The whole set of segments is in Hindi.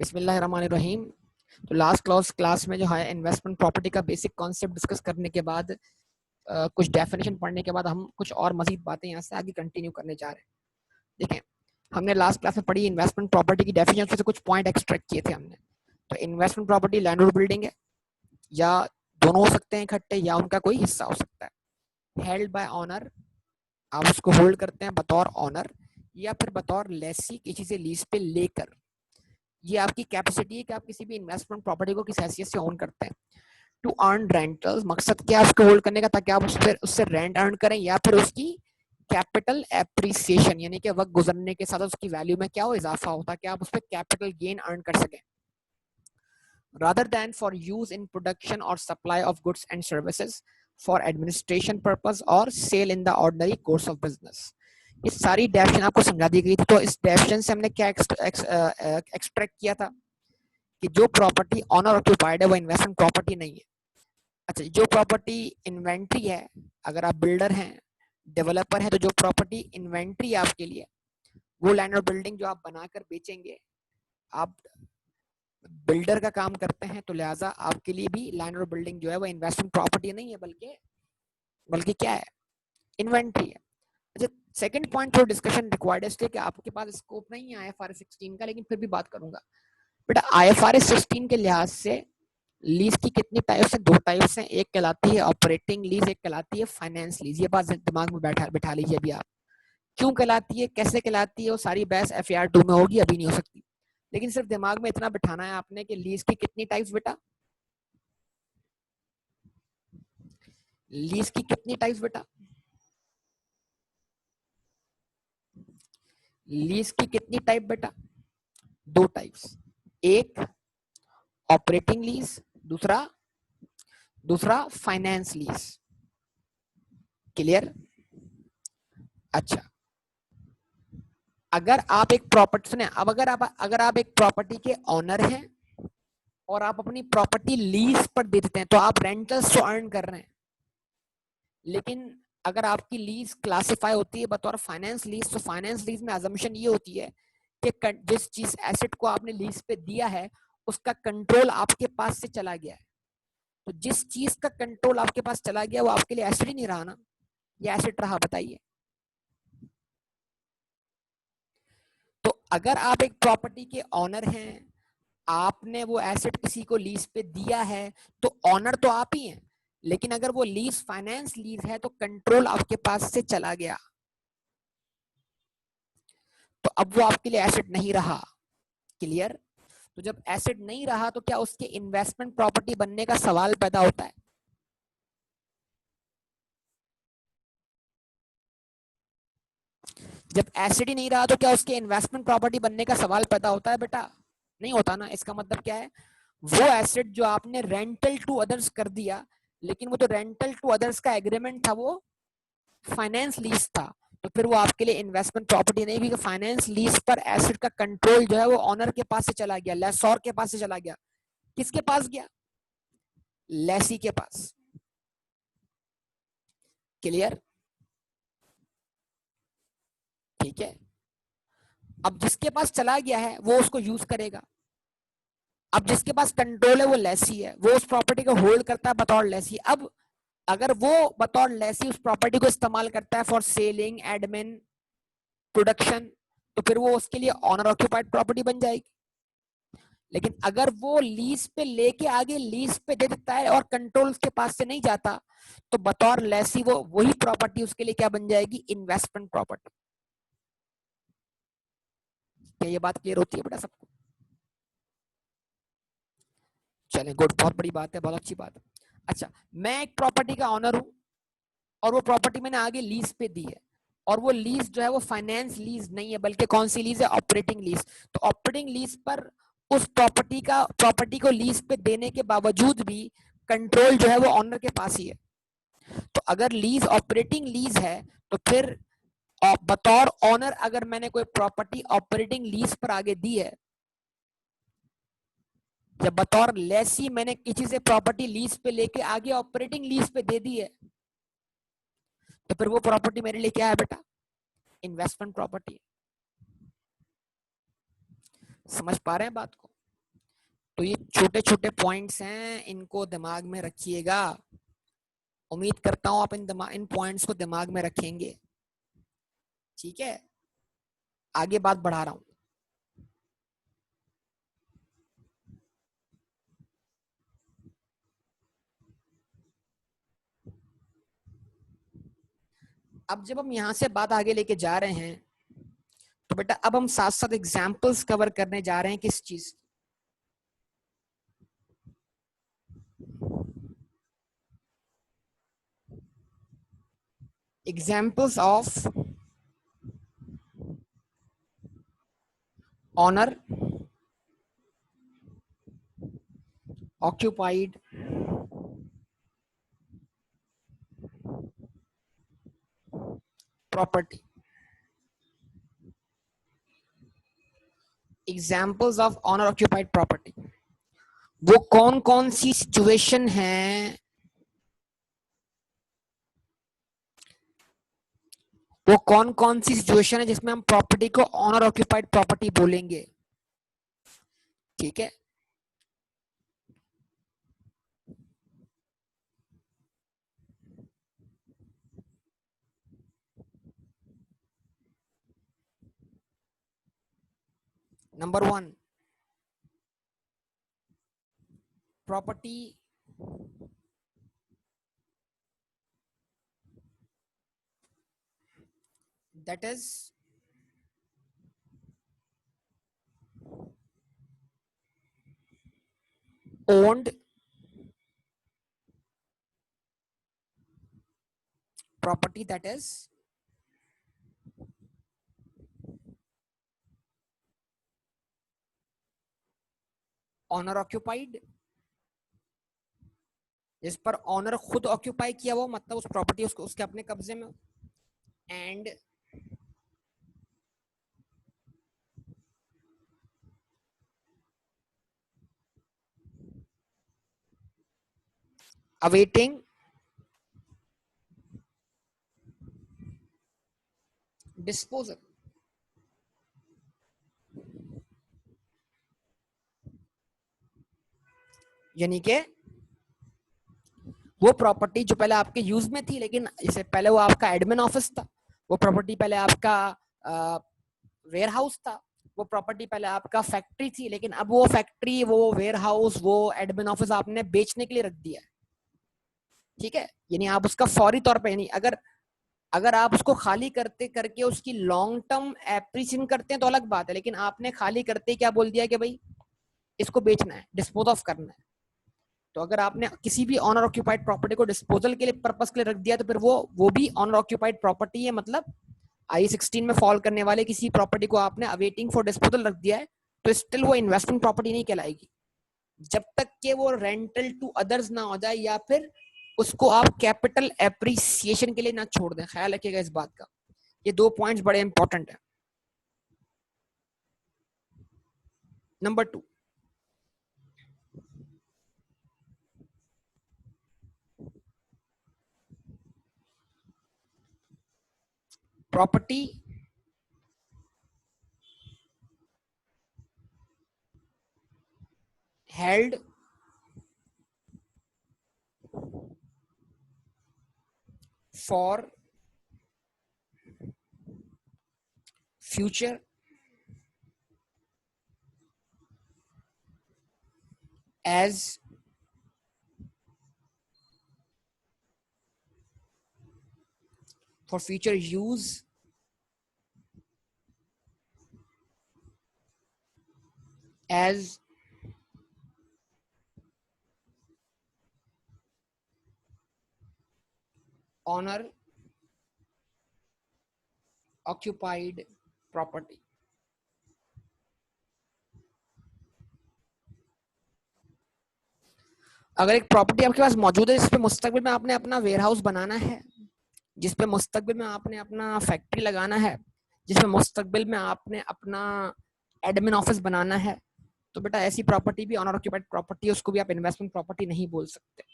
बिस्मिल्लाहिर्रहमानिर्रहीम। तो लास्ट क्लास में जो है इन्वेस्टमेंट प्रॉपर्टी का बेसिक कॉन्सेप्ट डिस्कस करने के बाद कुछ डेफिनेशन पढ़ने के बाद हम कुछ और मजीद बातें यहाँ से आगे कंटिन्यू करने जा रहे हैं। देखें, हमने लास्ट क्लास में पढ़ी इन्वेस्टमेंट प्रॉपर्टी की डेफिनेशन से कुछ पॉइंट एक्सट्रैक्ट किए थे हमने। तो इन्वेस्टमेंट प्रॉपर्टी लैंड और बिल्डिंग है, या दोनों हो सकते हैं इकट्ठे, या उनका कोई हिस्सा हो सकता है। हेल्ड बाय ऑनर, आप उसको होल्ड करते हैं बतौर ऑनर या फिर बतौर लेसी किसी से लीज पे लेकर। ये आपकी कैपेसिटी है कि आप किसी भी इन्वेस्टमेंट प्रॉपर्टी को किस हैसियत से ओन करते हैं। टू अर्न रेंटल्स, मकसद क्या है उसको होल्ड करने का, ताकि आप उससे रेंट अर्न करें, या फिर उसकी कैपिटल एप्रिसिएशन, यानी कि वक्त गुजरने के साथ उसकी वैल्यू में क्या हो, इजाफा हो, ताकि आप उस पर कैपिटल गेन अर्न कर सकें। rather than for use in production or supply of goods and services for administration purpose or sale in the ordinary course of business। ये सारी डेफिनेशन आपको समझा दी गई थी। तो इस डेफिनेशन से हमने क्या एक्सट्रैक्ट किया था कि जो प्रॉपर्टी ऑनर ऑक्यूपाइड है वो इन्वेस्टमेंट प्रॉपर्टी नहीं है। अच्छा, जो प्रॉपर्टी इन्वेंट्री है, अगर आप बिल्डर हैं, डेवलपर हैं, तो जो प्रॉपर्टी इन्वेंट्री है आपके लिए, वो लैंड और बिल्डिंग जो आप बनाकर बेचेंगे, आप बिल्डर का काम करते हैं, तो लिहाजा आपके लिए भी लैंड और बिल्डिंग जो है वो इन्वेस्टमेंट प्रॉपर्टी नहीं है, बल्कि क्या है, इन्वेंट्री है। अच्छा, सेकंड पॉइंट थोड़ा डिस्कशन रिक्वायर्ड है, इसलिए कि आपके पास स्कोप नहीं है IFRS 16 का, लेकिन फिर भी बात करूंगा। बेटा, IFRS 16 के लिहाज से लीज की कितनी टाइप्स हैं? दो टाइप्स हैं। एक कहलाती है ऑपरेटिंग लीज, एक कहलाती है फाइनेंस लीज। ये बात दिमाग में बिठा लीजिए अभी आप। क्यों कहलाती है, कैसे कहलाती है, वो सारी बहस FAR 2 में होगी, अभी नहीं हो सकती। लेकिन सिर्फ दिमाग में इतना बिठाना है आपने कि लीज की कितनी टाइप्स बेटा, लीज की कितनी टाइप्स बेटा, लीज की कितनी टाइप बेटा? दो टाइप्स। एक ऑपरेटिंग लीज, दूसरा फाइनेंस लीज। क्लियर? अच्छा, अगर आप एक प्रॉपर्टी, सुने अब, अगर आप एक प्रॉपर्टी के ऑनर हैं और आप अपनी प्रॉपर्टी लीज पर दे देते हैं, तो आप रेंटल्स तो अर्न कर रहे हैं। लेकिन अगर आपकी लीज क्लासिफाई होती है बतौर फाइनेंस लीज, तो फाइनेंस लीज में अजम्पशन ये होती है कि जिस चीज एसेट को आपने लीज पे दिया है, उसका कंट्रोल आपके पास से चला गया है। तो जिस चीज का कंट्रोल आपके पास चला गया वो आपके लिए एसेट ही नहीं रहा ना, ये एसेट रहा? बताइए। तो अगर आप एक प्रॉपर्टी के ऑनर हैं, आपने वो एसेट किसी को लीज पे दिया है, तो ऑनर तो आप ही हैं। लेकिन अगर वो लीज फाइनेंस लीज है, तो कंट्रोल आपके पास से चला गया, तो अब वो आपके लिए एसेट नहीं रहा। क्लियर? तो जब एसेट नहीं रहा, तो क्या उसके इन्वेस्टमेंट प्रॉपर्टी बनने का सवाल पैदा होता है? जब एसेट ही नहीं रहा, तो क्या उसके इन्वेस्टमेंट प्रॉपर्टी बनने का सवाल पैदा होता है बेटा? नहीं होता ना। इसका मतलब क्या है, वो एसेट जो आपने रेंटल टू अदर्स कर दिया, लेकिन वो जो रेंटल टू अदर्स का एग्रीमेंट था वो फाइनेंस लीज था, तो फिर वो आपके लिए इन्वेस्टमेंट प्रॉपर्टी नहीं, क्योंकि फाइनेंस लीज पर एसेट का कंट्रोल जो है वो ऑनर के पास से चला गया, लेसोर के पास से चला गया। किसके पास गया? लेसी के पास। क्लियर? ठीक है। अब जिसके पास चला गया है वो उसको यूज करेगा। अब जिसके पास कंट्रोल है वो लेसी है, वो उस प्रॉपर्टी को होल्ड करता है बतौर लेसी। अब अगर वो बतौर लेसी उस प्रॉपर्टी को इस्तेमाल करता है फॉर सेलिंग, एडमिन, प्रोडक्शन, तो फिर वो उसके लिए ऑनर ऑक्यूपाइड प्रॉपर्टी बन जाएगी। लेकिन अगर वो लीज पे लेके आगे लीज पे दे देता है और कंट्रोल उसके पास से नहीं जाता, तो बतौर लेसी वो वही प्रॉपर्टी उसके लिए क्या बन जाएगी? Investment property. क्या ये बात क्लियर होती है बेटा सबको? चले, गुड, बहुत बड़ी बात है, बहुत अच्छी बात है। अच्छा, मैं एक प्रॉपर्टी का ऑनर हूं और वो प्रॉपर्टी मैंने आगे लीज पे दी है, और वो लीज जो है वो फाइनेंस लीज नहीं है, बल्कि कौन सी लीज है? Operating lease. तो ऑपरेटिंग लीज पर उस प्रॉपर्टी को लीज पे देने के बावजूद भी कंट्रोल जो है वो ऑनर के पास ही है। तो अगर लीज ऑपरेटिंग लीज है, तो फिर बतौर ऑनर अगर मैंने कोई प्रॉपर्टी ऑपरेटिंग लीज पर आगे दी है, जब बतौर लेसी मैंने किसी से प्रॉपर्टी लीज पे लेके आगे ऑपरेटिंग लीज पे दे दी है, तो फिर वो प्रॉपर्टी मेरे लिए क्या है बेटा? Investment property. समझ पा रहे हैं बात को? तो ये छोटे छोटे पॉइंट्स हैं, इनको दिमाग में रखिएगा। उम्मीद करता हूं आप इन पॉइंट्स को दिमाग में रखेंगे। ठीक है, आगे बात बढ़ा रहा हूं। अब जब हम यहां से बात आगे लेके जा रहे हैं तो बेटा अब हम साथ साथ एग्जाम्पल्स कवर करने जा रहे हैं किस चीज, examples of owner occupied property. Examples of owner occupied property, वो कौन कौन सी सिचुएशन है, वो कौन कौन सी सिचुएशन है जिसमें हम प्रॉपर्टी को ऑनर ऑक्यूपाइड प्रॉपर्टी बोलेंगे। ठीक है, number 1, property that is owned, property that is owner occupied, जिस पर ऑनर खुद ऑक्यूपाई किया हुआ, मतलब उस प्रॉपर्टी उसको उसके अपने कब्जे में, एंड awaiting disposal। यानी कि वो प्रॉपर्टी जो पहले आपके यूज में थी, लेकिन इससे पहले वो आपका एडमिन ऑफिस था, वो प्रॉपर्टी पहले आपका वेयर हाउस था, वो प्रॉपर्टी पहले आपका फैक्ट्री थी, लेकिन अब वो फैक्ट्री, वो वेयर हाउस, वो एडमिन ऑफिस आपने बेचने के लिए रख दिया है। ठीक है, यानी आप उसका फौरी तौर पे, यानी अगर अगर आप उसको खाली करते करके उसकी लॉन्ग टर्म एप्रिसिएशन करते हैं तो अलग बात है, लेकिन आपने खाली करते क्या बोल दिया कि भाई इसको बेचना है, डिस्पोज ऑफ करना है। तो अगर आपने किसी भी ऑनर ऑक्यूपाइड प्रॉपर्टी को डिस्पोजल के लिए पर्पस के लिए रख दिया तो फिर वो भी ऑनर ऑक्यूपाइड प्रॉपर्टी है, मतलब I-16 में फॉल करने वाले किसी प्रॉपर्टी को आपने अवेटिंग फॉर डिस्पोजल रख दिया है तो स्टिल वो इन्वेस्टमेंट प्रॉपर्टी नहीं कहलाएगी, जब तक कि वो रेंटल टू अदर्स ना हो जाए या फिर उसको आप कैपिटल एप्रिसिएशन के लिए ना छोड़ दें। ख्याल रखिएगा इस बात का, ये 2 पॉइंट्स बड़े इंपॉर्टेंट है। Number 2, property held for future as for future use as owner occupied property। अगर एक प्रॉपर्टी आपके पास मौजूद है जिसपे मुस्तकबिल में आपने अपना वेयर हाउस बनाना है, जिसपे मुस्तकबिल में आपने अपना फैक्ट्री लगाना है, जिसपे मुस्तकबिल में आपने अपना एडमिन ऑफिस बनाना है, तो बेटा ऐसी प्रॉपर्टी भी ऑनर ऑक्यूपाइड प्रॉपर्टी है, उसको भी आप इन्वेस्टमेंट प्रॉपर्टी नहीं बोल सकते।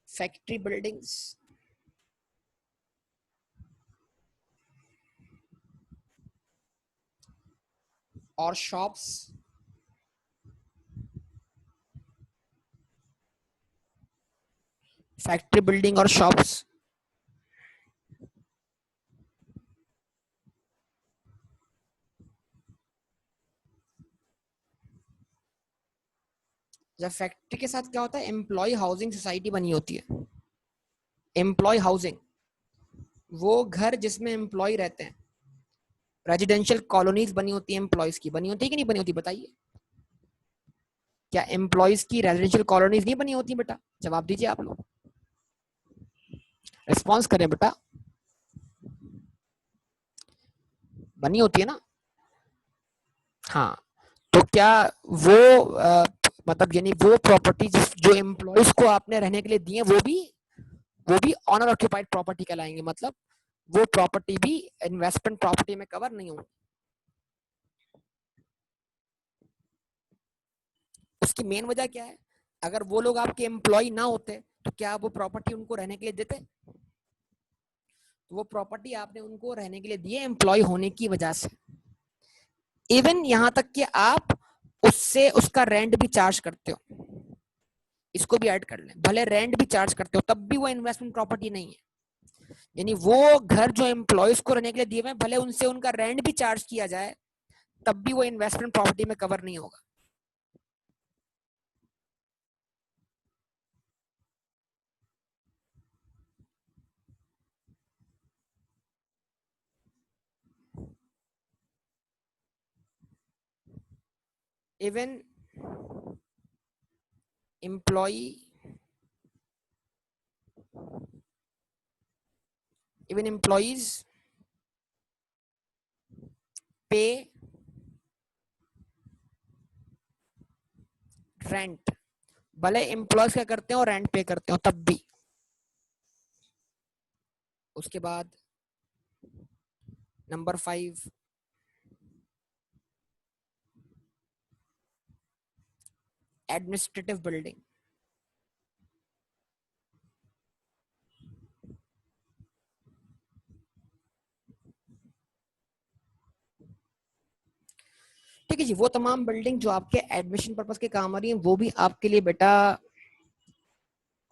फैक्ट्री बिल्डिंग्स और शॉप्स, फैक्ट्री बिल्डिंग और शॉप्स, जब फैक्ट्री के साथ क्या होता है, एम्प्लॉय हाउसिंग सोसाइटी बनी होती है। एम्प्लॉय हाउसिंग वो घर जिसमें एम्प्लॉय रहते हैं, रेजिडेंशियल कॉलोनीज बनी होती है, एम्प्लॉयज की बनी होती है कि नहीं बनी होती, बताइए। क्या एम्प्लॉयज की रेजिडेंशियल कॉलोनीज नहीं बनी होती बेटा? जवाब दीजिए आप लोग, रिस्पॉन्स करें बेटा। बनी होती है ना? हाँ, तो क्या वो मतलब यानी वो प्रॉपर्टी जो एम्प्लॉयज को आपने रहने के लिए दी है वो भी ऑनर ऑक्यूपाइड प्रॉपर्टी कहलाएंगे। मतलब वो प्रॉपर्टी भी इन्वेस्टमेंट प्रॉपर्टी में कवर नहीं होगी। उसकी मेन वजह क्या है? अगर वो लोग आपके एम्प्लॉय ना होते तो क्या वो प्रॉपर्टी उनको रहने के लिए देते? तो वो प्रॉपर्टी आपने उनको रहने के लिए दी है एम्प्लॉय होने की वजह से। इवन यहां तक कि आप उससे उसका रेंट भी चार्ज करते हो, इसको भी ऐड कर लें, भले रेंट भी चार्ज करते हो तब भी वो इन्वेस्टमेंट प्रॉपर्टी नहीं है। यानी वो घर जो एम्प्लॉयज को रहने के लिए दिए हुए, भले उनसे उनका रेंट भी चार्ज किया जाए तब भी वो इन्वेस्टमेंट प्रॉपर्टी में कवर नहीं होगा। इवन एम्प्लॉय इवन एम्प्लॉयज पे रेंट, भले एम्प्लॉयज क्या करते हो रेंट पे करते हो तब भी। उसके बाद नंबर 5, एडमिनिस्ट्रेटिव बिल्डिंग। ठीक है जी, वो तमाम बिल्डिंग जो आपके एडमिशन पर्पस के काम आ रही है वो भी आपके लिए बेटा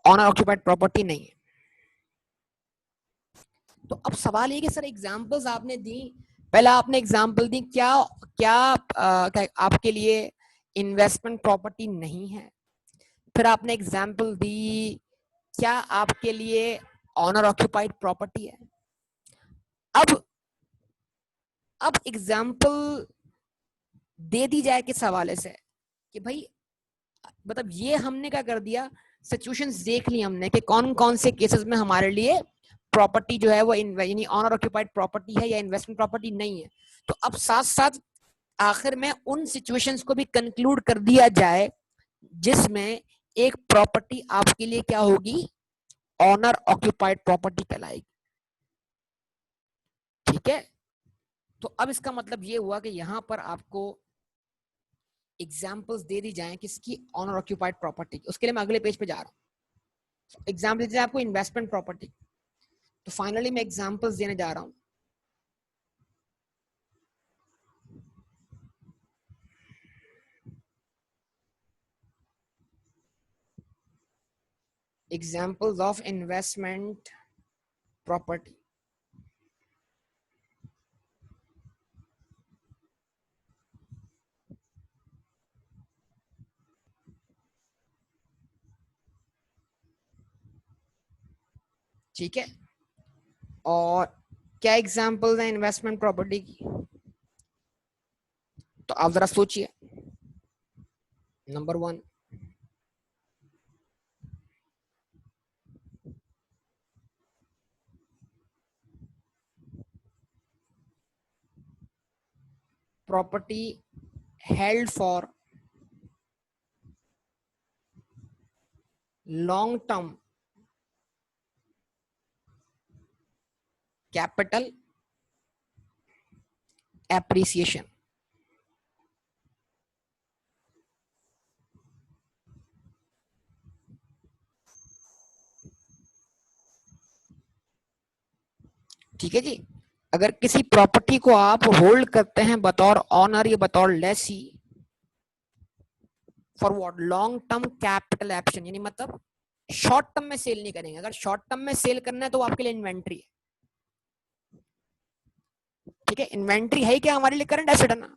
ऑनर ऑक्यूपाइड प्रॉपर्टी नहीं है। तो अब सवाल ये कि सर एग्जांपल्स आपने दी, पहला आपने एग्जांपल दी, क्या क्या आपके लिए इन्वेस्टमेंट प्रॉपर्टी नहीं है? फिर आपने एग्जांपल दी क्या आपके लिए ऑनर ऑक्यूपाइड प्रॉपर्टी है? अब एग्जांपल दे दी जाए किस हवाले से कि भाई मतलब ये हमने क्या कर दिया, सिचुएशंस देख ली हमने कि कौन कौन से केसेस में हमारे लिए प्रॉपर्टी जो है वो यानी ऑनर ऑक्यूपाइड प्रॉपर्टी है या इन्वेस्टमेंट प्रॉपर्टी नहीं है। तो अब साथ साथ आखिर में उन सिचुएशंस को भी कंक्लूड कर दिया जाए जिसमें एक प्रॉपर्टी आपके लिए क्या होगी, ऑनर ऑक्यूपाइड प्रॉपर्टी कहलाएगी। ठीक है, तो अब इसका मतलब ये हुआ कि यहां पर आपको एग्जांपल्स दे दी जाएं किसकी, ऑनर ऑक्यूपाइड प्रॉपर्टी। उसके लिए मैं अगले पेज पे जा रहा हूं। एग्जाम्पल दीजिए आपको इन्वेस्टमेंट प्रॉपर्टी। तो फाइनली मैं एग्जांपल्स देने जा रहा हूं। Examples of investment property. ठीक है, और क्या एग्जांपल्स हैं इन्वेस्टमेंट प्रॉपर्टी की? तो आप जरा सोचिए। Number 1, property held for long term capital appreciation. ठीक है जी, अगर किसी प्रॉपर्टी को आप होल्ड करते हैं बतौर ऑनर या बतौर lessee for what, long term capital option, यानी मतलब शॉर्ट टर्म में सेल नहीं करेंगे। अगर शॉर्ट टर्म में सेल करना है तो आपके लिए इन्वेंट्री है, ठीक है। इन्वेंट्री है क्या हमारे लिए करंट एसेट है ना,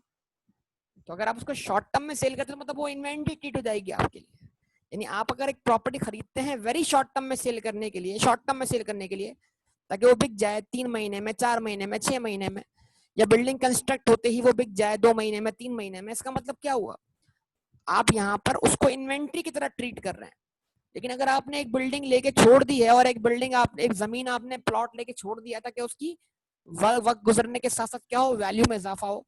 तो अगर आप उसको शॉर्ट टर्म में सेल करते हो मतलब वो इन्वेंट्री ट्रीट हो जाएगी आपके लिए। यानी आप अगर एक प्रॉपर्टी खरीदते हैं वेरी शॉर्ट टर्म में सेल करने के लिए, शॉर्ट टर्म में सेल करने के लिए, ताकि वो बिक जाए 3 महीने में, 4 महीने में, 6 महीने में, या बिल्डिंग कंस्ट्रक्ट होते ही वो बिक जाए 2 महीने में, 3 महीने में, इसका मतलब क्या हुआ, आप यहाँ पर उसको इन्वेंट्री की तरह ट्रीट कर रहे हैं। लेकिन अगर आपने एक बिल्डिंग लेके छोड़ दी है और एक बिल्डिंग आपने, एक जमीन आपने प्लॉट लेके छोड़ दिया था कि उसकी वक्त गुजरने के साथ साथ क्या हो, वैल्यू में इजाफा हो,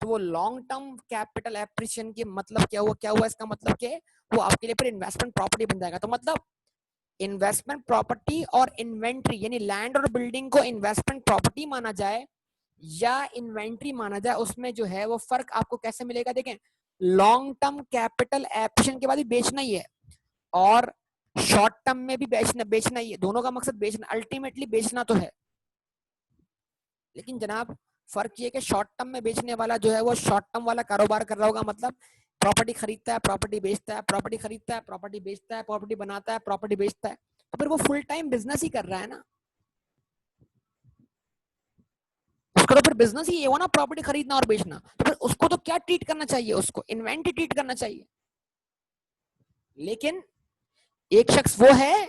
तो वो लॉन्ग टर्म कैपिटल एप्रिसिएशन की मतलब क्या हुआ, क्या हुआ इसका मतलब क्या है, वो आपके लिए फिर इन्वेस्टमेंट प्रॉपर्टी बन जाएगा। तो मतलब इन्वेस्टमेंट प्रॉपर्टी और इन्वेंट्री, यानी लैंड और बिल्डिंग को इन्वेस्टमेंट प्रॉपर्टी माना जाए या इन्वेंट्री माना जाए, उसमें जो है वो फर्क आपको कैसे मिलेगा, देखें, लॉन्ग टर्म कैपिटल एप्रिसिएशन के बाद भी बेचना ही है और शॉर्ट टर्म में भी बेचना बेचना ही है, दोनों का मकसद बेचना, अल्टीमेटली बेचना तो है। लेकिन जनाब फर्क ये कि शॉर्ट टर्म में बेचने वाला जो है वो शॉर्ट टर्म वाला कारोबार कर रहा होगा, मतलब प्रॉपर्टी खरीदता है, प्रॉपर्टी बेचता है, प्रॉपर्टी खरीदता है, प्रॉपर्टी बेचता है, प्रॉपर्टी बनाता है, प्रॉपर्टी बेचता है, तो फिर वो फुल टाइम बिजनेस ही कर रहा है ना, उसका तो फिर बिजनेस ही ये हुआ ना, प्रॉपर्टी खरीदना और बेचना। तो फिर उसको तो क्या ट्रीट करना चाहिए, उसको इन्वेंट्री ट्रीट करना चाहिए। लेकिन एक शख्स वो है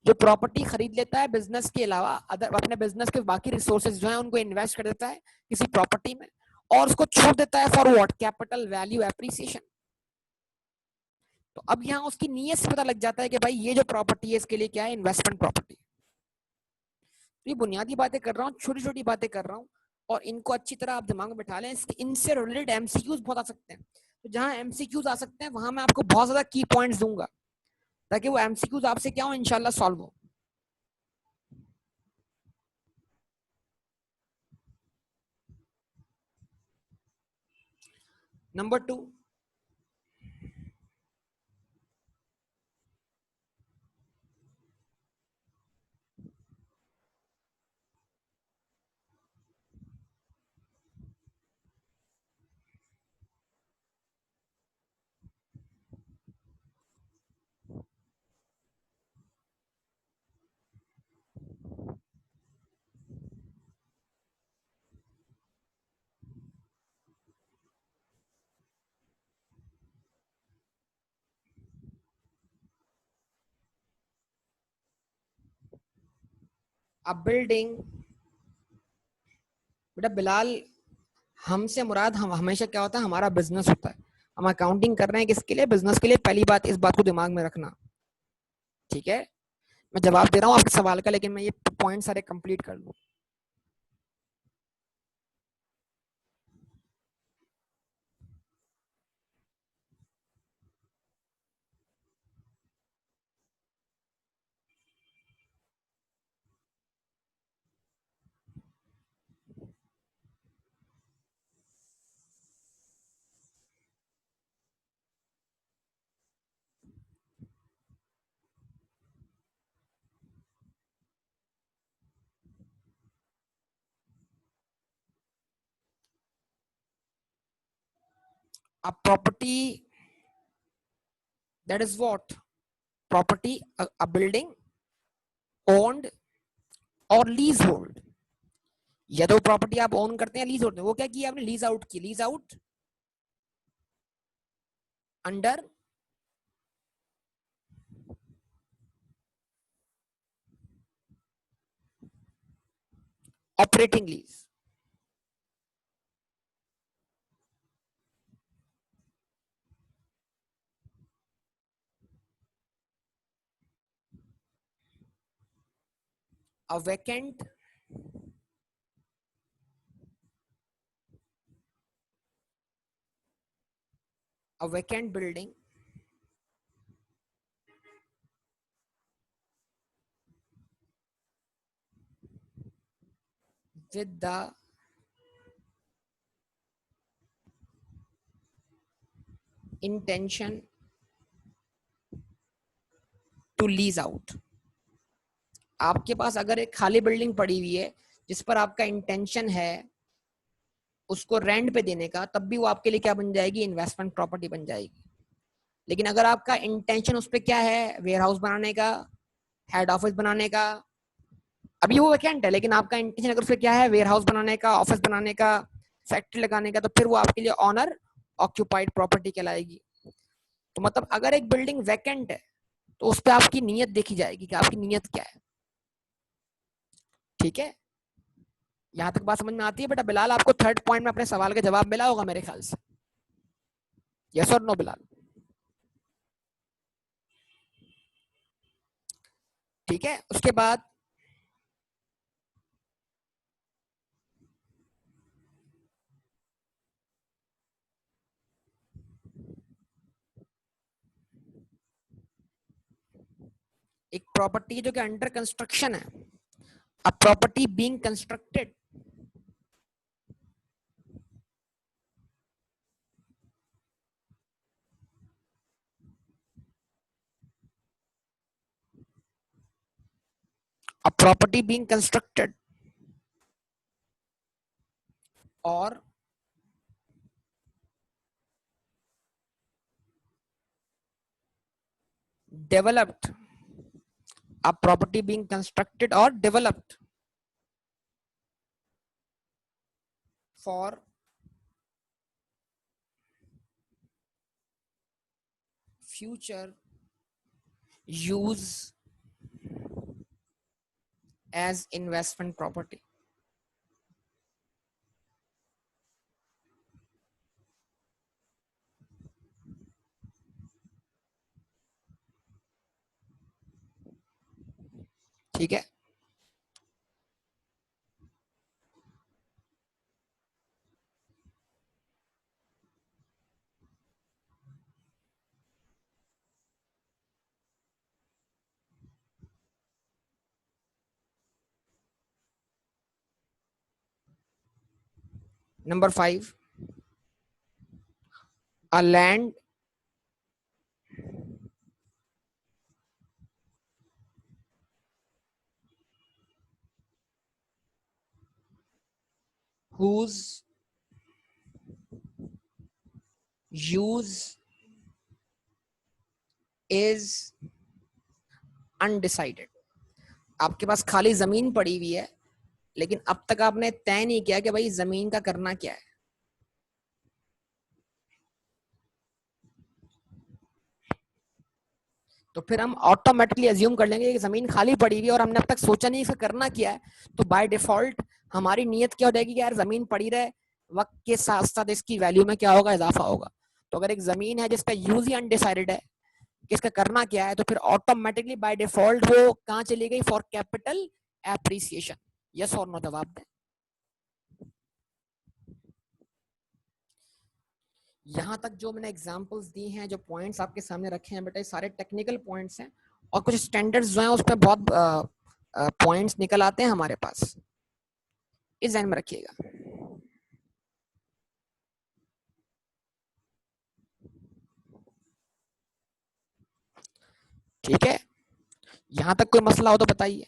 जो प्रॉपर्टी खरीद लेता है बिजनेस के अलावा, अदर अपने बिजनेस के बाकी रिसोर्सेज जो है उनको इन्वेस्ट कर देता है किसी प्रॉपर्टी में और उसको छोड़ देता है for what, capital value appreciation. तो अब यहाँ उसकी नीयत से पता लग जाता है कि भाई ये जो प्रॉपर्टी है इसके लिए क्या है, इन्वेस्टमेंट प्रॉपर्टी। तो ये बुनियादी बातें कर रहा हूँ, छोटी छोटी बातें कर रहा हूँ, और इनको अच्छी तरह आप दिमाग में बैठा लें। इनसे रिलेटेड एमसीक्यूज बहुत आ सकते हैं, तो जहां एमसीक्यूज आ सकते हैं वहां मैं आपको बहुत ज्यादा की पॉइंट्स दूंगा ताकि वो एमसीक्यूज आपसे क्या हो, इंशाल्लाह सॉल्व हो। नंबर 2, अब बिल्डिंग, बेटा बिलाल, हमसे मुराद हम हमेशा क्या होता है, हमारा बिजनेस होता है। हम अकाउंटिंग कर रहे हैं किसके लिए, बिजनेस के लिए। पहली बात इस बात को दिमाग में रखना, ठीक है। मैं जवाब दे रहा हूँ आपके सवाल का, लेकिन मैं ये पॉइंट सारे कंप्लीट कर लूँ। अब property, that is what, property, a building owned और लीज होल्ड। या तो प्रॉपर्टी आप ओन करते हैं, लीज होल्ड, वो क्या किया आपने, लीज आउट की, lease out under operating lease. A vacant, a vacant building with the intention to lease out। आपके पास अगर एक खाली बिल्डिंग पड़ी हुई है जिस पर आपका इंटेंशन है उसको रेंट पे देने का, तब भी वो आपके लिए क्या बन जाएगी, इन्वेस्टमेंट प्रॉपर्टी बन जाएगी। लेकिन अगर आपका इंटेंशन उस पर क्या है, वेयर हाउस बनाने का, हेड ऑफिस बनाने का, अभी वो वैकेंट है, लेकिन आपका इंटेंशन अगर उसमें क्या है, वेयर हाउस बनाने का, ऑफिस बनाने का, फैक्ट्री लगाने का, तो फिर वो आपके लिए ऑनर ऑक्यूपाइड प्रॉपर्टी कहलाएगी। तो मतलब अगर एक बिल्डिंग वैकेंट है तो उस पर आपकी नीयत देखी जाएगी कि आपकी नीयत क्या है। ठीक है, यहां तक बात समझ में आती है बेटा? बिलाल, आपको थर्ड पॉइंट में अपने सवाल का जवाब मिला होगा मेरे ख्याल से। यस और नो बिलाल? ठीक है, उसके बाद एक प्रॉपर्टी जो कि अंडर कंस्ट्रक्शन है, a property being constructed, a property being constructed और developed, a property being constructed or developed for future use as investment property। ठीक है, number 5, a land whose use is undecided। आपके पास खाली जमीन पड़ी हुई है, लेकिन अब तक आपने तय नहीं किया कि भाई जमीन का करना क्या है। तो फिर हम ऑटोमेटिकली अज्यूम कर लेंगे कि जमीन खाली पड़ी हुई है और हमने अब तक सोचा नहीं इसका करना क्या है, तो बाय डिफॉल्ट हमारी नीयत क्या हो जाएगी कि यार जमीन पड़ी रहे, वक्त के साथ साथ इसकी वैल्यू में क्या होगा, इजाफा होगा। तो अगर एक जमीन है जिसका यूज ही अनडिसाइडेड है कि इसका करना क्या है, तो फिर ऑटोमेटिकली बाय डिफॉल्ट वो कहाँ चली गई, फॉर कैपिटल एप्रिसिएशन। यस और नो जवाब दें। यहाँ तक जो मैंने एग्जांपल्स दी हैं, जो पॉइंट्स आपके सामने रखे हैं बेटा, ये सारे टेक्निकल पॉइंट्स हैं, और कुछ स्टैंडर्ड्स जो हैं उसमें बहुत पॉइंट्स निकल आते हैं हमारे पास, इस ध्यान में रखिएगा। ठीक है, यहाँ तक कोई मसला हो तो बताइए।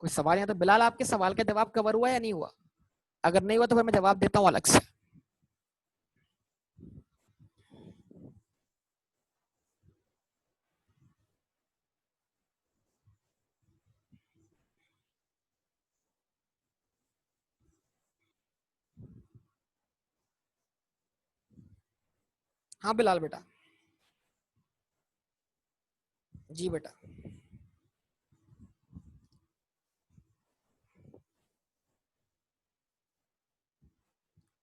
कोई सवाल? यहाँ तो बिलाल, आपके सवाल का जवाब कवर हुआ या नहीं हुआ? अगर नहीं हुआ तो फिर मैं जवाब देता हूँ अलग से। हाँ बिलाल बेटा। जी बेटा।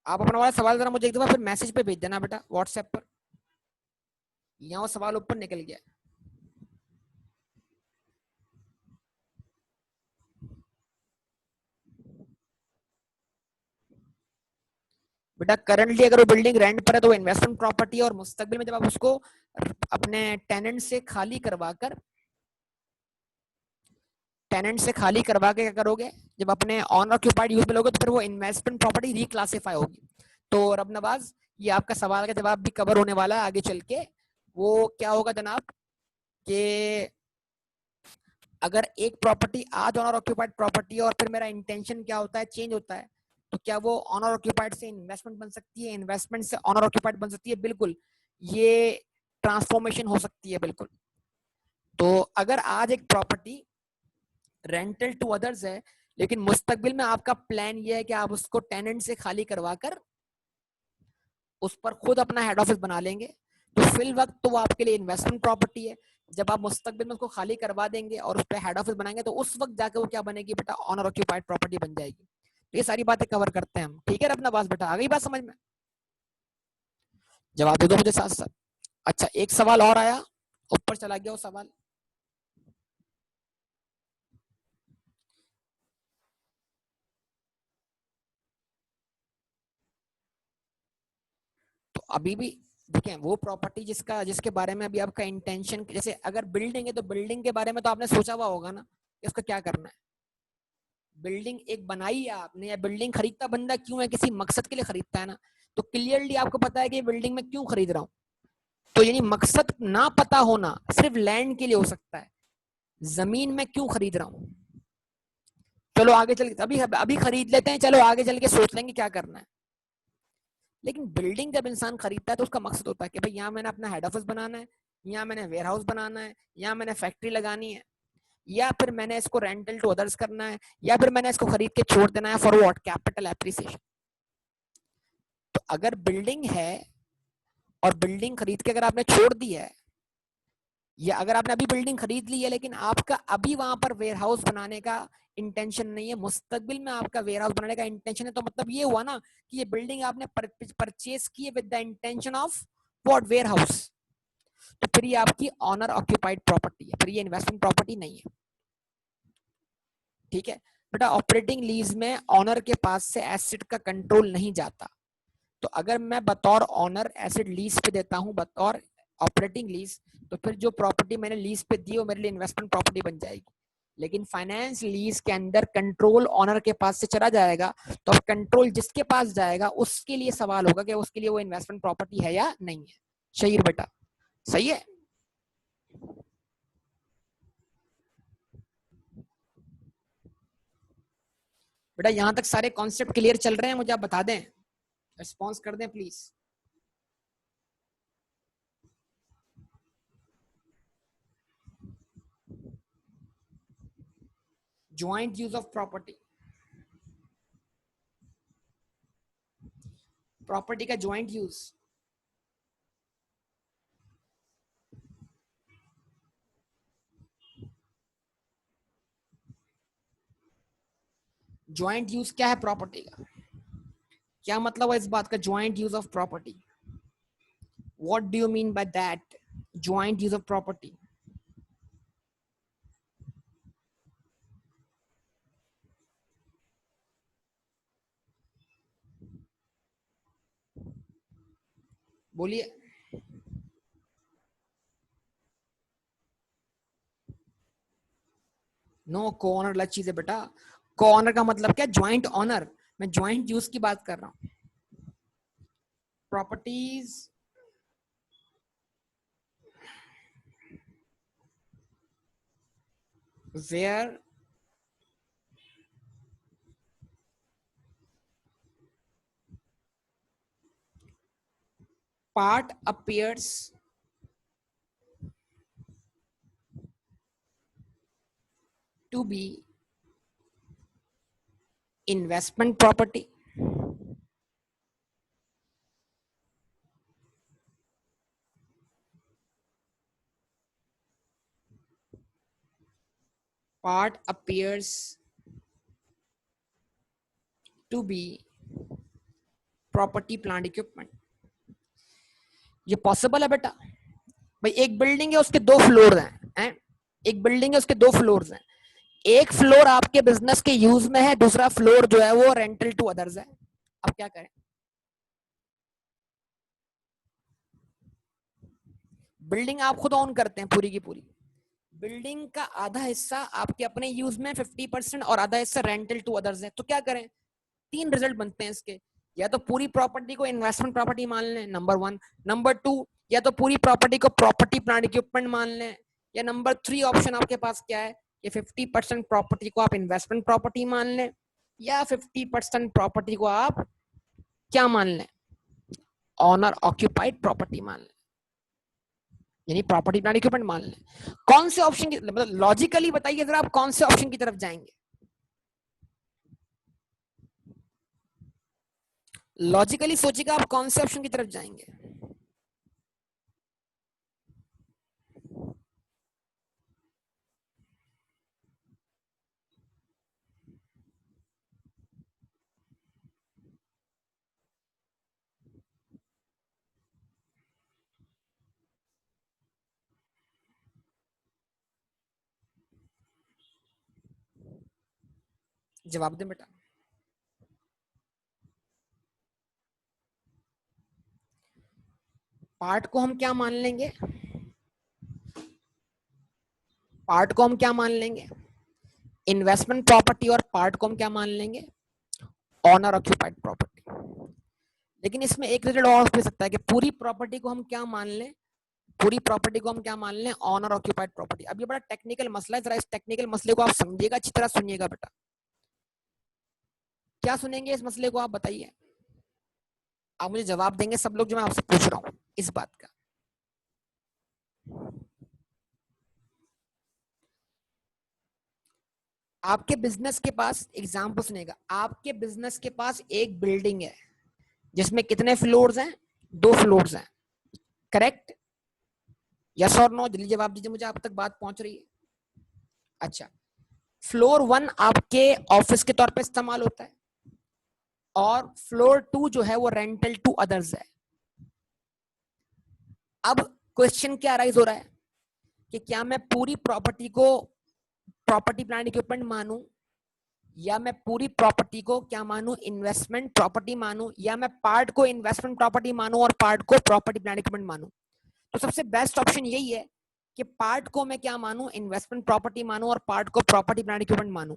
आप अपना वाला सवाल जरा मुझे एक दफा फिर मैसेज पे भेज देना बेटा, व्हाट्सएप पर। यहाँ वो सवाल ऊपर निकल गया। बेटा करंटली अगर वो बिल्डिंग रेंट पर है तो वो इन्वेस्टमेंट प्रॉपर्टी है, और मुस्तकबिल में जब आप उसको अपने टेनेंट से खाली करवाकर टेनेंट से खाली करवा के क्या करोगे, जब अपने ऑन ऑक्यूपाइड यूज में लोगे तो फिर वो इन्वेस्टमेंट प्रॉपर्टी रिक्लासिफाई होगी। तो रब नवाज, ये आपका सवाल का जवाब भी कवर होने वाला है आगे चल के। वो क्या होगा जनाब कि अगर एक प्रॉपर्टी आज ऑनर ऑक्यूपाइड प्रॉपर्टी है और फिर मेरा इंटेंशन क्या होता है, चेंज होता है, तो क्या वो ऑनर ऑक्यूपाइड से इन्वेस्टमेंट बन सकती है, इन्वेस्टमेंट से ऑनर ऑक्यूपाइड बन सकती है? बिल्कुल, ये ट्रांसफॉर्मेशन हो सकती है बिल्कुल। तो अगर आज एक प्रॉपर्टी रेंटल टू अदर्स है, लेकिन मुस्तकबिल में आपका प्लान ये है कि आप उसको टेनेंट से खाली करवा कर उस पर खुद अपना हेड ऑफिस बना लेंगे, तो फिल वक्त तो वो आपके लिए इन्वेस्टमेंट प्रॉपर्टी है। जब आप मुस्तकबिल में उसको खाली करवा देंगे और उस पर हेड ऑफिस बनाएंगे तो उस वक्त जाके वो क्या बनेगी बेटा, ऑनर ऑक्यूपाइड प्रॉपर्टी बन जाएगी। तो ये सारी बातें कवर करते हैं हम, ठीक है अपना बात बेटा, आ गई बात समझ में? जवाब दे दो मुझे साथ साथ। अच्छा, एक सवाल और आया, ऊपर चला गया वो सवाल। तो अभी भी देखें, वो प्रॉपर्टी जिसका जिसके बारे में अभी आपका इंटेंशन, जैसे अगर बिल्डिंग है तो बिल्डिंग के बारे में तो आपने सोचा हुआ होगा ना कि उसका क्या करना है। बिल्डिंग एक बनाई है आपने, या बिल्डिंग खरीदता बंदा क्यों है, किसी मकसद के लिए खरीदता है ना। तो क्लियरली आपको पता है कि बिल्डिंग में क्यों खरीद रहा हूं। तो यानी मकसद ना पता होना सिर्फ लैंड के लिए हो सकता है, जमीन में क्यों खरीद रहा हूं। चलो आगे चल के अभी अभी खरीद लेते हैं, चलो आगे चल के सोच लेंगे क्या करना है। लेकिन बिल्डिंग जब इंसान खरीदता है तो उसका मकसद होता है कि भाई यहाँ मैंने अपना हेड ऑफिस बनाना है, यहाँ मैंने वेयर हाउस बनाना है, यहाँ मैंने फैक्ट्री लगानी है, या फिर मैंने इसको रेंटल टू अदर्स करना है, या फिर मैंने इसको खरीद के छोड़ देना है फॉर व्हाट, कैपिटल एप्रिसिएशन। तो अगर बिल्डिंग है और बिल्डिंग खरीद के अगर आपने छोड़ दी है, या अगर आपने अभी बिल्डिंग खरीद ली है लेकिन आपका अभी वहां पर वेयर हाउस बनाने का इंटेंशन नहीं है, मुस्तकबिल में आपका वेयर हाउस बनाने का इंटेंशन है, तो मतलब ये हुआ ना कि ये बिल्डिंग आपने परचेज की है with the intention of what, warehouse. तो फिर ये आपकी ऑनर ऑक्यूपाइड प्रॉपर्टी है, फिर ये इन्वेस्टमेंट प्रॉपर्टी नहीं है, ठीक है बेटा। ऑपरेटिंग लीज में ऑनर के पास से एसेट का कंट्रोल नहीं जाता। तो अगर मैं बतौर ऑनर एसेट लीज पे देता हूं बतौर ऑपरेटिंग लीज, तो फिर जो प्रॉपर्टी मैंने लीज पे दी वो मेरे लिए इन्वेस्टमेंट प्रॉपर्टी बन जाएगी। लेकिन फाइनेंस लीज के अंदर कंट्रोल ऑनर के पास से चला जाएगा, तो अब कंट्रोल जिसके पास जाएगा उसके लिए सवाल होगा कि उसके लिए वो इन्वेस्टमेंट प्रॉपर्टी है या नहीं है। शहीर बेटा सही है। बेटा यहां तक सारे कॉन्सेप्ट क्लियर चल रहे हैं, मुझे आप बता दें, रिस्पॉन्स कर दें please. Joint use of property, property का ज्वाइंट यूज। ज्वाइंट यूज क्या है प्रॉपर्टी का, क्या मतलब है इस बात का, joint use of property? What do you mean by that, joint use of property? बोलिए। नो, को ऑनर अलग चीज है बेटा। को ऑनर का मतलब क्या, ज्वाइंट ऑनर। मैं ज्वाइंट यूज की बात कर रहा हूँ। Properties where part appears to be investment property, part appears to be property plant equipment। ये पॉसिबल है बेटा। भाई एक बिल्डिंग है उसके दो फ्लोर हैं, एक बिल्डिंग है उसके दो फ्लोर्स हैं, एक फ्लोर आपके बिजनेस के यूज में है, दूसरा फ्लोर जो है वो रेंटल टू अदर्स है। अब क्या करें? बिल्डिंग आप खुद ऑन करते हैं पूरी की पूरी, बिल्डिंग का आधा हिस्सा आपके अपने यूज में 50% और आधा हिस्सा रेंटल टू अदर्स है, तो क्या करें? 3 रिजल्ट बनते हैं इसके। या तो पूरी प्रॉपर्टी को इन्वेस्टमेंट प्रॉपर्टी मान लें, नंबर 1। नंबर 2, या तो पूरी प्रॉपर्टी को प्रॉपर्टी प्लांट इक्विपमेंट मान लें। या नंबर 3 ऑप्शन आपके पास क्या है कि 50% प्रॉपर्टी को आप इन्वेस्टमेंट प्रॉपर्टी मान लें, या 50% प्रॉपर्टी को आप क्या मान लें? ऑनर ऑक्यूपाइड प्रॉपर्टी मान लें, यानी प्रॉपर्टी प्लांट इक्विपमेंट मान लें। कौन से ऑप्शन की, मतलब लॉजिकली बताइए जरा, आप कौन से ऑप्शन की तरफ जाएंगे? लॉजिकली सोचिएगा, आप कौन से ऑप्शन की तरफ जाएंगे? जवाब दें बेटा। पार्ट को हम क्या मान लेंगे? पार्ट को हम क्या मान लेंगे? Investment property. और पार्ट को हम क्या मान लेंगे? Owner occupied property. लेकिन इसमें एक रिजल्ट और हो सकता है कि पूरी प्रॉपर्टी को हम क्या मान लें? पूरी प्रॉपर्टी को हम क्या मान लें? Owner occupied property. अब ये बड़ा टेक्निकल मसला है, जरा इस टेक्निकल मसले को आप समझिएगा, अच्छी तरह सुनिएगा बेटा। क्या सुनेंगे इस मसले को, आप बताइए। आप मुझे जवाब देंगे सब लोग जो मैं आपसे पूछ रहा हूं इस बात का। आपके बिजनेस के पास, एग्जाम्पल सुनेगा, आपके बिजनेस के पास एक बिल्डिंग है जिसमें कितने फ्लोर्स हैं? 2 फ्लोर्स हैं, करेक्ट? यस और नो, जल्दी जवाब दीजिए मुझे, आप तक बात पहुंच रही है? अच्छा, फ्लोर 1 आपके ऑफिस के तौर पे इस्तेमाल होता है, और फ्लोर 2 जो है वो रेंटल टू अदर्स है। अब क्वेश्चन क्या राइज हो रहा है कि क्या मैं पूरी प्रॉपर्टी को प्रॉपर्टी प्लांट इक्विपमेंट मानूं, या मैं पूरी प्रॉपर्टी को क्या मानूं? इन्वेस्टमेंट प्रॉपर्टी मानूं, या मैं पार्ट को इन्वेस्टमेंट प्रॉपर्टी मानूं और पार्ट को प्रॉपर्टी प्लांट इक्विपमेंट मानूं? तो सबसे बेस्ट ऑप्शन यही है कि पार्ट को मैं क्या मानूं? इन्वेस्टमेंट प्रॉपर्टी मानूं, और पार्ट को प्रॉपर्टी प्लांट इक्विपमेंट मानूं।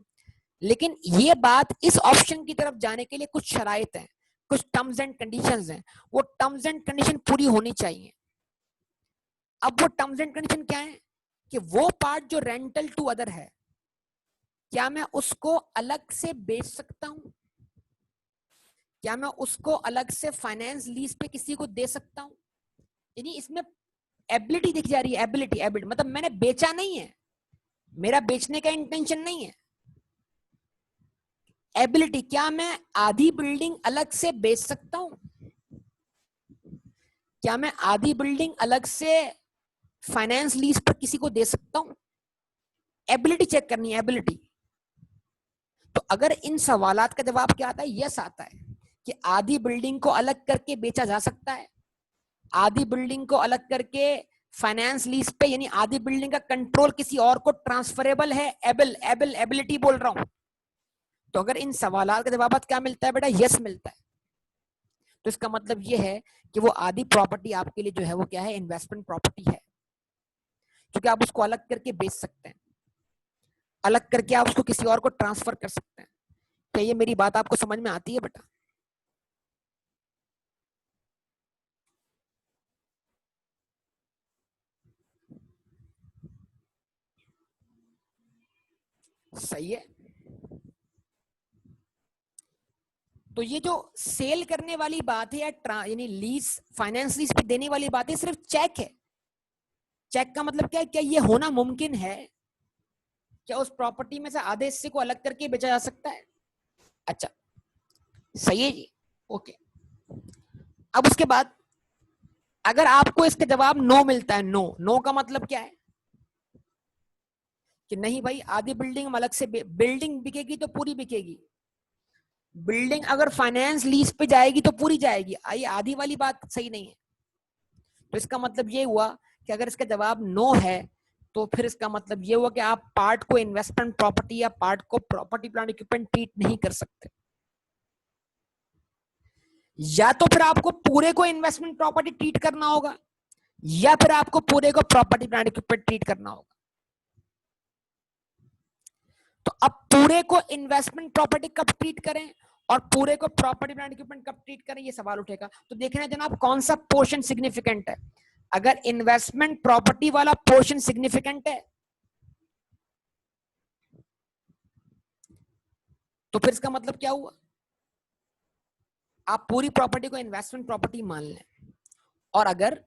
लेकिन ये बात, इस ऑप्शन की तरफ जाने के लिए कुछ शराइत हैं, कुछ टर्म्स एंड कंडीशंस हैं। वो टर्म्स एंड कंडीशन पूरी होनी चाहिए। अब वो टर्म्स एंड कंडीशन क्या है कि वो पार्ट जो रेंटल टू अदर है, क्या मैं उसको अलग से बेच सकता हूं? क्या मैं उसको अलग से फाइनेंस लीज पे किसी को दे सकता हूं? यानी इसमें एबिलिटी दिख जा रही है, एबिलिटी, एबिलिटी मतलब मैंने बेचा नहीं है, मेरा बेचने का इंटेंशन नहीं है। एबिलिटी, क्या मैं आधी बिल्डिंग अलग से बेच सकता हूं? क्या मैं आधी बिल्डिंग अलग से फाइनेंस लीज पर किसी को दे सकता हूं? एबिलिटी चेक करनी है, एबिलिटी। तो अगर इन सवालात का जवाब क्या आता है? यस आता है कि आधी बिल्डिंग को अलग करके बेचा जा सकता है, आधी बिल्डिंग को अलग करके फाइनेंस लीज पे, यानी आधी बिल्डिंग का कंट्रोल किसी और को ट्रांसफरेबल है, एबिलिटी बोल रहा हूं। तो अगर इन सवालात का जवाब क्या मिलता है बेटा? यस मिलता है। तो इसका मतलब यह है कि वो आधी प्रॉपर्टी आपके लिए जो है वो क्या है? इन्वेस्टमेंट प्रॉपर्टी है, क्योंकि आप उसको अलग करके बेच सकते हैं, अलग करके आप उसको किसी और को ट्रांसफर कर सकते हैं। क्या ये मेरी बात आपको समझ में आती है बेटा? सही है। तो ये जो सेल करने वाली बात है, या यानी लीज, फाइनेंस लीज पे देने वाली बात है, सिर्फ चेक है। चेक का मतलब क्या है? क्या ये होना मुमकिन है? क्या उस प्रॉपर्टी में से आधे हिस्से को अलग करके बेचा जा सकता है? अच्छा, सही है जी, ओके। अब उसके बाद अगर आपको इसका जवाब नो मिलता है, नो, नो का मतलब क्या है कि नहीं भाई, आधी बिल्डिंग अलग से, बिल्डिंग बिकेगी तो पूरी बिकेगी, बिल्डिंग अगर फाइनेंस लीज पे जाएगी तो पूरी जाएगी, आई आधी वाली बात सही नहीं है। तो इसका मतलब ये हुआ कि अगर इसका जवाब नो है, तो फिर इसका मतलब ये हुआ कि आप पार्ट को इन्वेस्टमेंट प्रॉपर्टी या पार्ट को प्रॉपर्टी प्लांट इक्विपमेंट ट्रीट नहीं कर सकते। या तो फिर आपको पूरे को इन्वेस्टमेंट प्रॉपर्टी ट्रीट करना होगा, या फिर आपको पूरे को प्रॉपर्टी प्लांट इक्विपमेंट ट्रीट करना होगा। तो अब पूरे को इन्वेस्टमेंट प्रॉपर्टी कब ट्रीट करें और पूरे को प्रॉपर्टी प्लांट इक्विपमेंट कब ट्रीट करें, ये सवाल उठेगा। तो देखना जनाब कौन सा पोर्शन सिग्निफिकेंट है। अगर इन्वेस्टमेंट प्रॉपर्टी वाला पोर्शन सिग्निफिकेंट है तो फिर इसका मतलब क्या हुआ, आप पूरी प्रॉपर्टी को इन्वेस्टमेंट प्रॉपर्टी मान लें, और अगर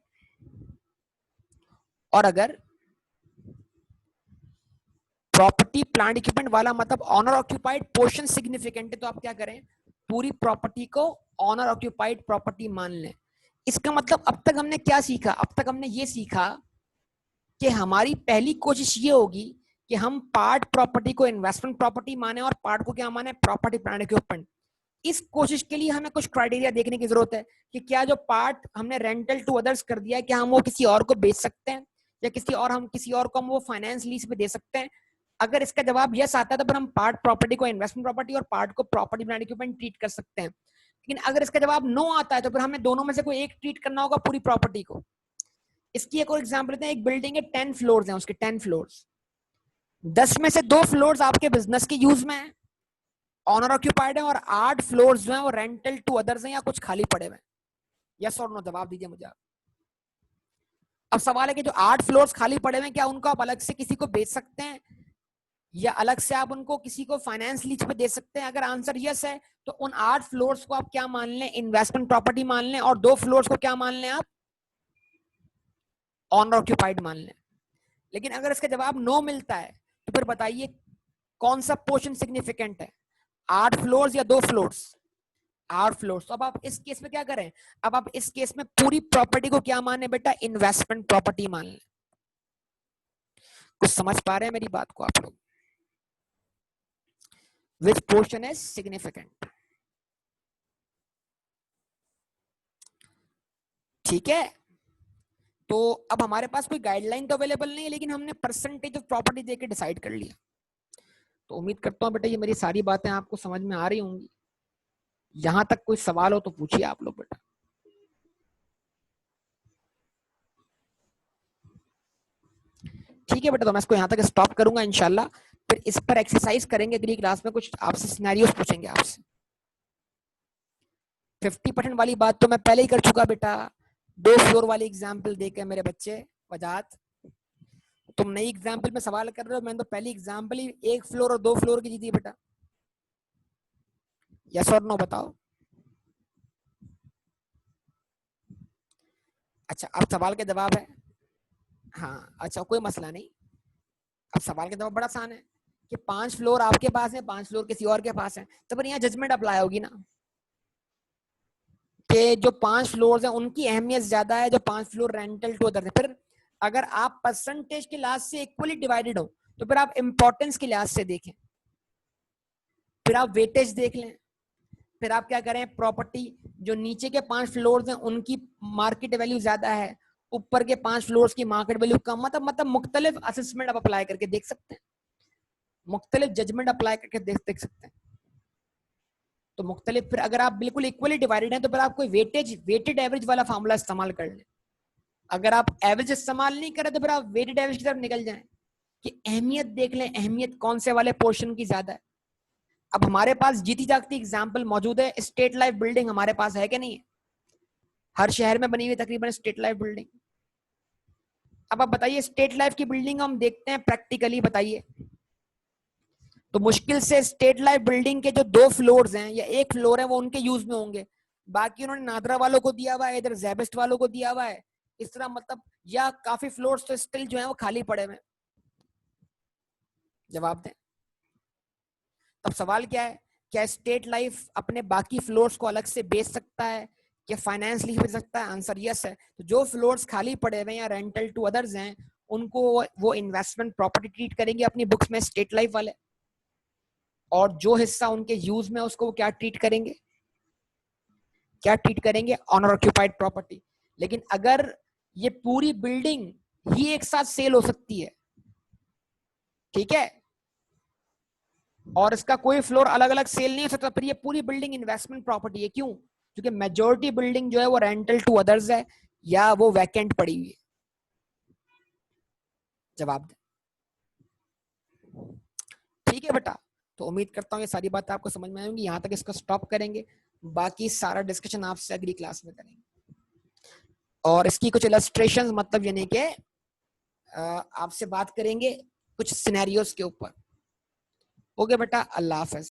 प्रॉपर्टी प्लांट इक्विपमेंट वाला मतलब ऑनर ऑक्यूपाइड पोर्शन सिग्निफिकेंट है, तो आप क्या करें, पूरी प्रॉपर्टी को ऑनर ऑक्यूपाइड प्रॉपर्टी मान लें। इसका मतलब अब तक हमने क्या सीखा, अब तक हमने ये सीखा कि हमारी पहली कोशिश ये होगी कि हम पार्ट प्रॉपर्टी को इन्वेस्टमेंट प्रॉपर्टी माने और पार्ट को क्या माने, प्रॉपर्टी प्लांट इक्विपमेंट। इस कोशिश के लिए हमें कुछ क्राइटेरिया देखने की जरूरत है कि क्या जो पार्ट हमने रेंटल टू अदर्स कर दिया है, क्या हम वो किसी और को बेच सकते हैं, या किसी और को हम वो फाइनेंस लीज पे दे सकते हैं। अगर इसका जवाब यस आता है तो फिर हम पार्ट प्रॉपर्टी को इन्वेस्टमेंट प्रॉपर्टी और पार्ट को प्रॉपर्टी प्लांट इक्विपमेंट ट्रीट कर सकते हैं। लेकिन अगर इसका जवाब नो आता है तो फिर हमें दोनों में से कोई एक ट्रीट करना होगा पूरी प्रॉपर्टी को। इसकी एक और एग्जांपल लेते हैं, एक बिल्डिंग है 10 फ्लोर्स हैं, उसके 10 फ्लोर्स, 10 में से 2 फ्लोर्स आपके बिजनेस के यूज में है, ऑनर ऑक्यूपाइड है, और 8 फ्लोर्स जो है वो रेंटल टू अदर्स हैं या कुछ खाली पड़े हुए हैं। यस और नो जवाब दीजिए मुझे आप। अब सवाल है कि जो 8 फ्लोर्स खाली पड़े हुए हैं क्या उनको आप अलग से किसी को बेच सकते हैं या अलग से आप उनको किसी को फाइनेंस लीज पे दे सकते हैं। अगर आंसर यस है तो उन 8 फ्लोर्स को आप क्या मान लें, इन्वेस्टमेंट प्रॉपर्टी मान लें, और 2 फ्लोर्स को क्या मान लें आप, ऑनर ऑक्यूपाइड मान लें। लेकिन अगर इसका जवाब नो मिलता है तो फिर बताइए कौन सा पोर्शन सिग्निफिकेंट है, 8 फ्लोर्स या 2 फ्लोर्स, 8 फ्लोर्स। तो अब आप इस केस में क्या करें, अब आप इस केस में पूरी प्रॉपर्टी को क्या माने बेटा, इन्वेस्टमेंट प्रॉपर्टी मान लें। कुछ समझ पा रहे हैं मेरी बात को आप लोग, विच पोर्शन इज सिग्निफिकेंट। ठीक है, तो अब हमारे पास कोई गाइडलाइन तो अवेलेबल नहीं है, लेकिन हमने परसेंटेज ऑफ प्रॉपर्टी देके डिसाइड कर लिया। तो उम्मीद करता हूं बेटा ये मेरी सारी बातें आपको समझ में आ रही होंगी। यहां तक कोई सवाल हो तो पूछिए आप लोग बेटा। ठीक है बेटा, तो मैं इसको यहाँ तक स्टॉप करूंगा इंशाल्लाह, फिर इस पर एक्सरसाइज करेंगे अगली क्लास में, कुछ आपसे सिनेरियोस पूछेंगे आपसे। 50% वाली बात तो मैं पहले ही कर चुका बेटा, 2 फ्लोर वाली एग्जाम्पल देके मेरे बच्चे वजात। तुम नई एग्जाम्पल में सवाल कर रहे हो, मैंने तो पहली एग्जाम्पल ही 1 फ्लोर और 2 फ्लोर की दी थी बेटा। यस और नो बताओ। अच्छा अब सवाल का जवाब है, हाँ अच्छा कोई मसला नहीं। अब सवाल का जवाब बड़ा आसान है कि 5 फ्लोर आपके पास है, 5 फ्लोर किसी और के पास है, तो फिर यहाँ जजमेंट अप्लाई होगी ना कि जो 5 फ्लोर है उनकी अहमियत ज्यादा है, जो 5 फ्लोर रेंटल टू अदर है। फिर अगर आप परसेंटेज के लिहाज से इक्वली डिवाइडेड हो तो फिर आप इंपॉर्टेंस के लिहाज से देखें, फिर आप वेटेज देख लें, फिर आप क्या करें, प्रॉपर्टी जो नीचे के 5 फ्लोर्स हैं उनकी मार्केट वैल्यू ज्यादा है, ऊपर के 5 फ्लोर्स की मार्केट वैल्यू कम, मतलब मुख्तलिफ असेसमेंट आप अप्लाई करके देख सकते हैं, मुख्तलिफ जजमेंट अप्लाई करके देख सकते हैं। तो मुख्तलिफ, फिर अगर आप बिल्कुल इक्वली डिवाइडेड हैं तो फिर आप कोई वेटेड एवरेज वाला फार्मूला इस्तेमाल कर लें। अगर आप एवरेज इस्तेमाल नहीं करें तो फिर आप वेटेड एवरेज की तरफ निकल जाएं कि अहमियत देख लें, अहमियत कौन से वाले पोर्शन की ज्यादा है। अब हमारे पास जीती जागती एग्जाम्पल मौजूद है, स्टेट लाइफ बिल्डिंग हमारे पास है कि नहीं है, हर शहर में बनी हुई तकरीबन स्टेट लाइफ बिल्डिंग। अब आप बताइए स्टेट लाइफ की बिल्डिंग हम देखते हैं प्रैक्टिकली, बताइए तो मुश्किल से स्टेट लाइफ बिल्डिंग के जो 2 फ्लोर्स हैं या 1 फ्लोर है वो उनके यूज में होंगे, बाकी उन्होंने नादरा वालों को दिया हुआ है, इधर जैबिस्ट वालों को दिया हुआ है, इस तरह मतलब, या काफी फ्लोर्स तो स्टिल जो है वो खाली पड़े हुए। जवाब दें। तब सवाल क्या है, क्या स्टेट लाइफ अपने बाकी फ्लोर्स को अलग से बेच सकता है, क्या फाइनेंस लीज बेच सकता है, आंसर यस है। तो जो फ्लोर्स खाली पड़े हुए या रेंटल टू अदर्स हैं उनको वो इन्वेस्टमेंट प्रॉपर्टी ट्रीट करेंगे अपनी बुक्स में स्टेट लाइफ वाले, और जो हिस्सा उनके यूज में उसको वो क्या ट्रीट करेंगे, क्या ट्रीट करेंगे, ऑनर ऑक्यूपाइड प्रॉपर्टी। लेकिन अगर ये पूरी बिल्डिंग ही एक साथ सेल हो सकती है, ठीक है, और इसका कोई फ्लोर अलग अलग सेल नहीं हो सकता, फिर ये पूरी बिल्डिंग इन्वेस्टमेंट प्रॉपर्टी है। क्यों? क्योंकि मेजॉरिटी बिल्डिंग जो है वो रेंटल टू अदर्स है या वो वैकेंट पड़ी हुई है। जवाब दें। ठीक ठीक है बेटा, तो उम्मीद करता हूँ ये सारी बातें आपको समझ में आएंगी। यहाँ तक इसको स्टॉप करेंगे, बाकी सारा डिस्कशन आपसे अगली क्लास में करेंगे। और इसकी कुछ इलस्ट्रेशन मतलब यानी कि आपसे बात करेंगे कुछ सिनेरियोस के ऊपर। ओके बेटा, अल्लाह हाफ़िज़।